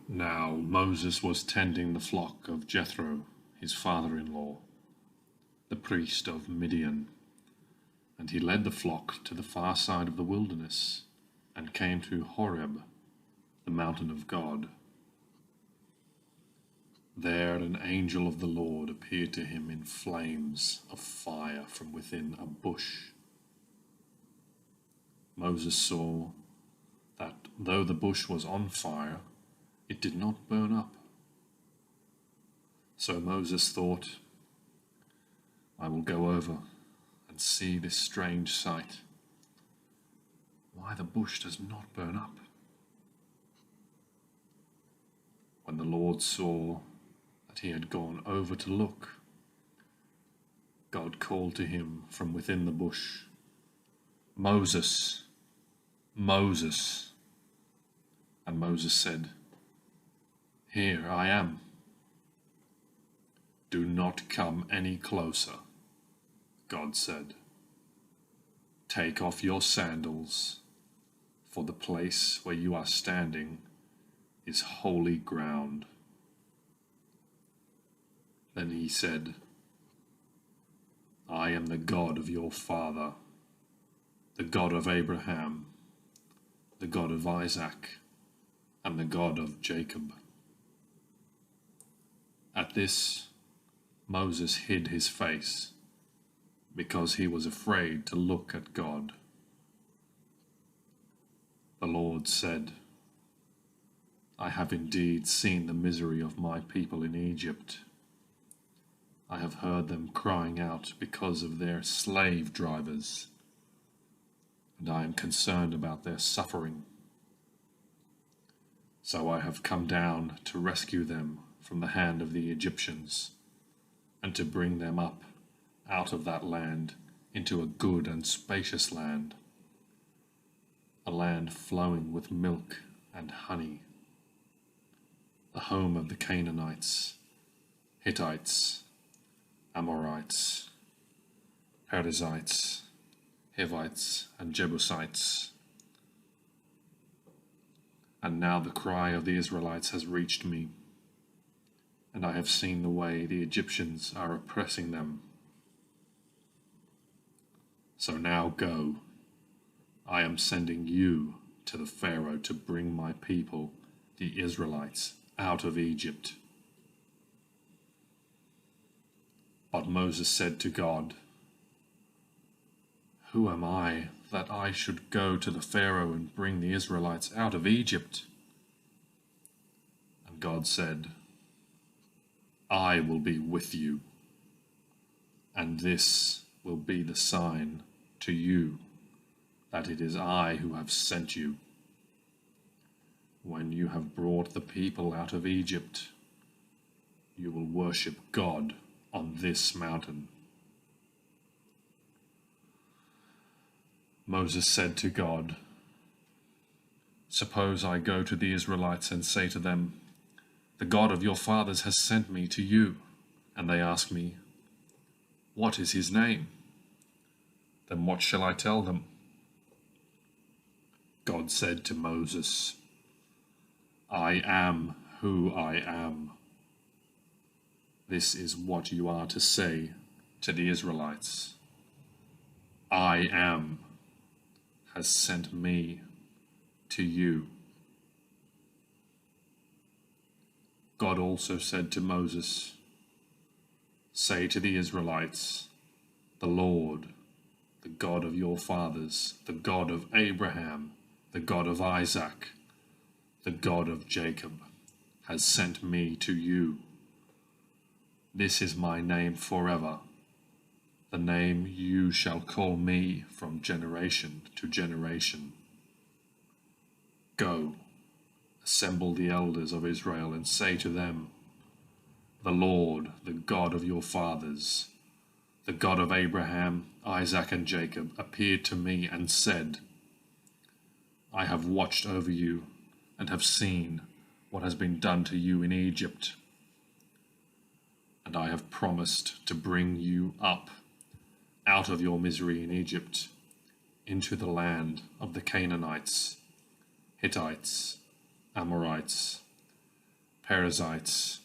Now Moses was tending the flock of Jethro, his father-in-law, the priest of Midian, and he led the flock to the far side of the wilderness and came to Horeb, the mountain of God. There an angel of the Lord appeared to him in flames of fire from within a bush. Moses saw that though the bush was on fire, it did not burn up. So Moses thought, I will go over and see this strange sight, why the bush does not burn up. When the Lord saw that he had gone over to look, God called to him from within the bush, Moses, Moses. And Moses said, Here I am. Do not come any closer, God said. Take off your sandals, for the place where you are standing is holy ground. Then he said, I am the God of your father, the God of Abraham, the God of Isaac, and the God of Jacob. At this, Moses hid his face, because he was afraid to look at God. The Lord said, I have indeed seen the misery of my people in Egypt. I have heard them crying out because of their slave drivers, and I am concerned about their suffering. So I have come down to rescue them from the hand of the Egyptians, and to bring them up out of that land into a good and spacious land, a land flowing with milk and honey, the home of the Canaanites, Hittites, Amorites, Perizzites, Hivites, and Jebusites. And now the cry of the Israelites has reached me, and I have seen the way the Egyptians are oppressing them. So now go, I am sending you to the Pharaoh to bring my people, the Israelites, out of Egypt. But Moses said to God, Who am I that I should go to the Pharaoh and bring the Israelites out of Egypt? And God said, I will be with you, and this will be the sign to you that it is I who have sent you. When you have brought the people out of Egypt, you will worship God on this mountain. Moses said to God, Suppose I go to the Israelites and say to them, The God of your fathers has sent me to you, and they ask me, What is his name? Then what shall I tell them? God said to Moses, I am who I am. This is what you are to say to the Israelites. I am has sent me to you. God also said to Moses, Say to the Israelites, The Lord, the God of your fathers, the God of Abraham, the God of Isaac, the God of Jacob, has sent me to you. This is my name forever, the name you shall call me from generation to generation. Go, assemble the elders of Israel and say to them, The Lord, the God of your fathers, the God of Abraham, Isaac, and Jacob, appeared to me and said, I have watched over you and have seen what has been done to you in Egypt. And I have promised to bring you up out of your misery in Egypt into the land of the Canaanites, Hittites, Amorites, Perizzites,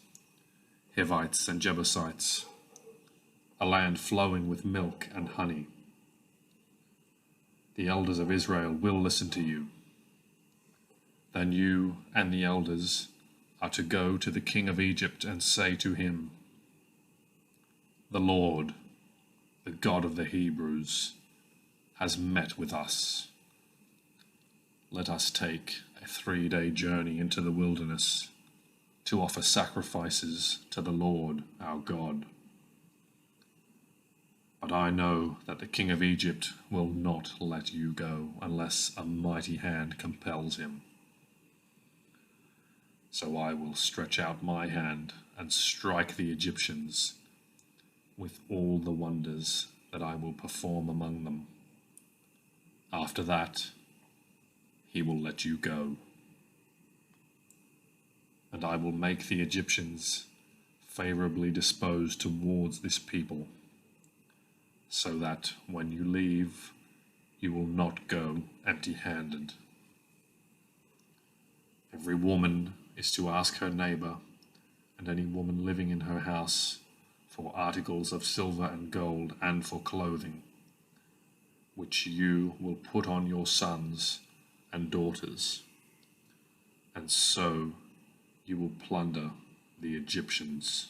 Hivites, and Jebusites, a land flowing with milk and honey. The elders of Israel will listen to you. Then you and the elders are to go to the king of Egypt and say to him, "The Lord, the God of the Hebrews, has met with us. Let us take a 3-day journey into the wilderness to offer sacrifices to the Lord our God. But I know that the king of Egypt will not let you go unless a mighty hand compels him. So I will stretch out my hand and strike the Egyptians with all the wonders that I will perform among them. After that, he will let you go. And I will make the Egyptians favorably disposed towards this people, so that when you leave, you will not go empty-handed. Every woman is to ask her neighbor, and any woman living in her house, for articles of silver and gold and for clothing, which you will put on your sons and daughters, and so you will plunder the Egyptians."